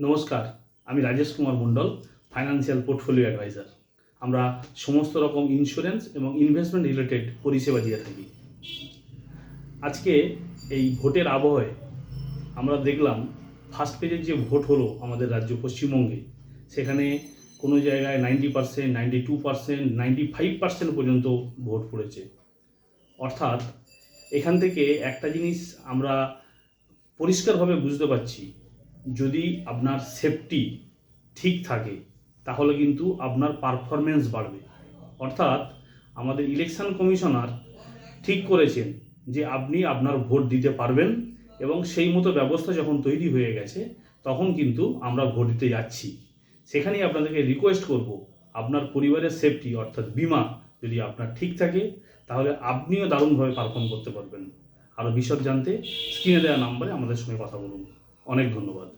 নমস্কার, আমি Rajesh Kumar Mondal, financial portfolio adviser. আমরা সমস্ত রকম ইন্স্যুরেন্স এবং ইনভেস্টমেন্ট রিলেটেড পরিষেবা দিয়ে থাকি। আজকে এই ভোটের আবহে আমরা দেখলাম ফার্স্ট পেজের যে ভোট হলো আমাদের রাজ্য পশ্চিমবঙ্গে, সেখানে কোনো জায়গায় 90%, 92%, 95% পর্যন্ত ভোট পড়েছে। অর্থাৎ এখান থেকে একটা জিনিস আমরা পরিষ্কারভাবে বুঝতে পারছি, যদি আপনার সেফটি ঠিক থাকে তাহলে কিন্তু আপনার পারফরমেন্স বাড়বে। অর্থাৎ আমাদের ইলেকশন কমিশনার ঠিক করেছেন যে আপনি আপনার ভোট দিতে পারবেন, এবং সেই মতো ব্যবস্থা যখন তৈরি হয়ে গেছে তখন কিন্তু আমরা ভোট দিতে যাচ্ছি। সেখানেই আপনাদেরকে রিকোয়েস্ট করব, আপনার পরিবারের সেফটি অর্থাৎ বিমা যদি আপনার ঠিক থাকে তাহলে আপনিও দারুণভাবে পারফর্ম করতে পারবেন। আরও বিশদ জানতে স্ক্রিনে দেওয়া নাম্বারে আমাদের সঙ্গে কথা বলুন। অনেক ধন্যবাদ।